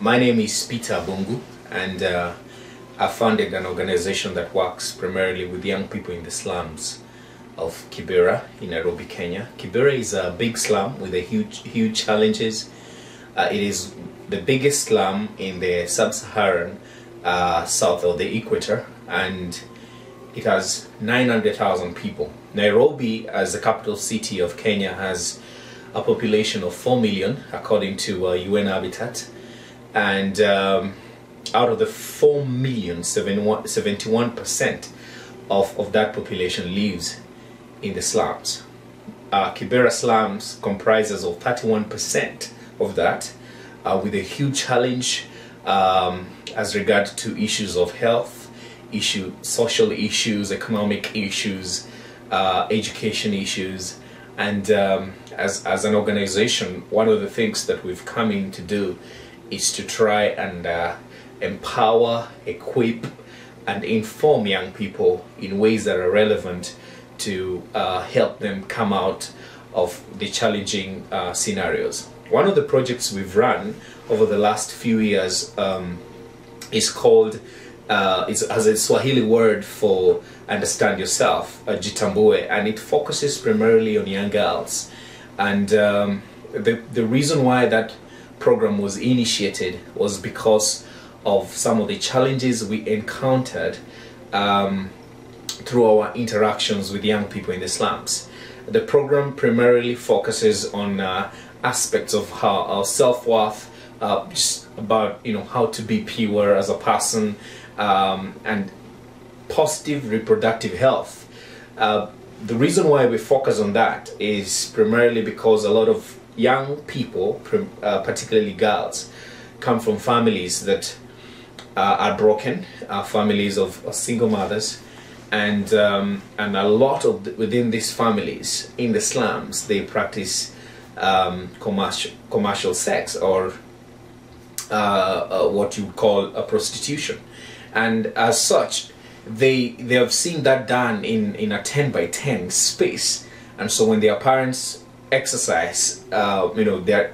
My name is Peter Abungu, and I founded an organization that works primarily with young people in the slums of Kibera in Nairobi, Kenya. Kibera is a big slum with a huge challenges. It is the biggest slum in the sub-Saharan south of the equator, and it has 900,000 people. Nairobi, as the capital city of Kenya, has a population of 4 million according to UN Habitat, and out of the 4 million, 71% of that population lives in the slums. Kibera slums comprises of 31% of that, with a huge challenge as regard to issues of health, social issues, economic issues, education issues. And as an organization, one of the things that we've come in to do is to try and empower, equip, and inform young people in ways that are relevant to help them come out of the challenging scenarios. One of the projects we've run over the last few years is called, it has a Swahili word for understand yourself, Jitambue, and it focuses primarily on young girls. And the reason why that program was initiated was because of some of the challenges we encountered through our interactions with young people in the slums. The program primarily focuses on aspects of how our self-worth, just about how to be pure as a person, and positive reproductive health. The reason why we focus on that is primarily because a lot of young people, particularly girls, come from families that are broken, families of single mothers, and a lot of within these families in the slums, they practice commercial sex, or what you would call a prostitution. And as such, they have seen that done in a 10 by 10 space, and so when their parents exercise their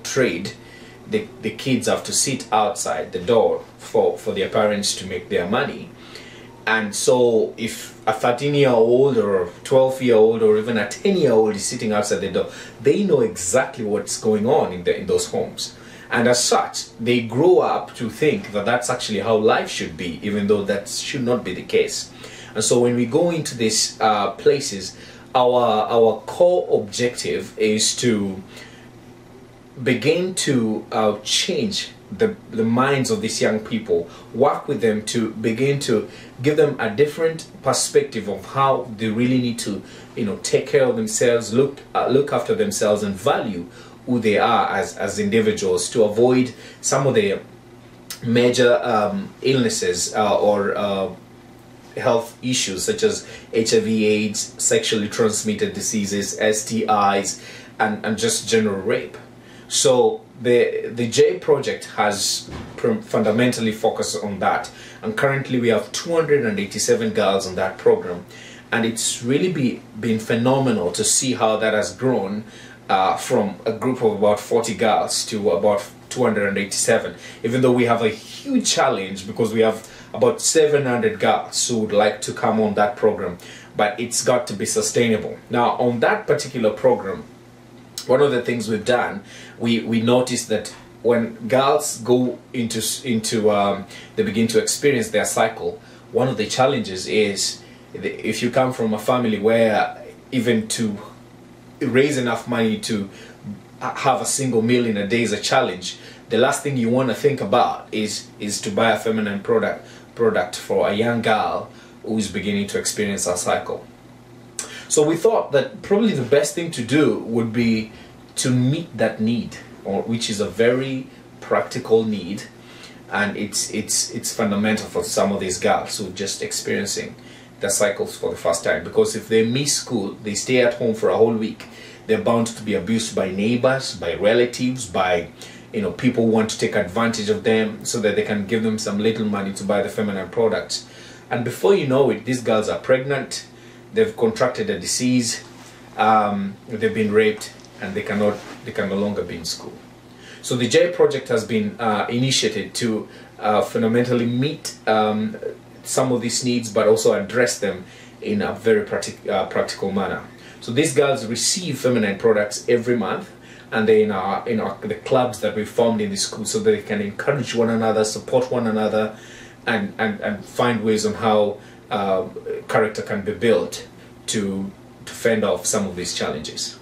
trade, the kids have to sit outside the door for their parents to make their money. And so if a 13-year-old or a 12-year-old or even a 10-year-old is sitting outside the door, they know exactly what's going on in those homes. And as such, they grow up to think that that's actually how life should be, even though that should not be the case. And so when we go into these places, our core objective is to begin to change the minds of these young people, work with them to begin to give them a different perspective of how they really need to take care of themselves, look after themselves, and value who they are as individuals, to avoid some of the major illnesses or health issues such as HIV/AIDS, sexually transmitted diseases, STIs, and just general rape. So the J project has fundamentally focused on that, and currently we have 287 girls on that program, and it's really been phenomenal to see how that has grown from a group of about 40 girls to about 287, even though we have a huge challenge because we have about 700 girls who would like to come on that program, but it's got to be sustainable. Now, on that particular program, one of the things we've done, we noticed that when girls go into they begin to experience their cycle, one of the challenges is if you come from a family where even to raise enough money to have a single meal in a day is a challenge, the last thing you want to think about is to buy a feminine product for a young girl who is beginning to experience her cycle. So we thought that probably the best thing to do would be to meet that need, which is a very practical need, and it's fundamental for some of these girls who are just experiencing their cycles for the first time. Because if they miss school, they stay at home for a whole week, they're bound to be abused by neighbors, by relatives, by people who want to take advantage of them so that they can give them some little money to buy the feminine products. And before you know it, these girls are pregnant, they've contracted a disease, they've been raped, and they can no longer be in school. So the J project has been initiated to fundamentally meet some of these needs, but also address them in a very practical manner. So these girls receive feminine products every month, and they in the clubs that we formed in the school, so that they can encourage one another, support one another, and find ways on how character can be built to fend off some of these challenges.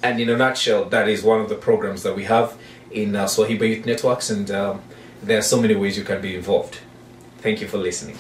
And in a nutshell, that is one of the programs that we have in Swahiba Youth Networks, and there are so many ways you can be involved. Thank you for listening.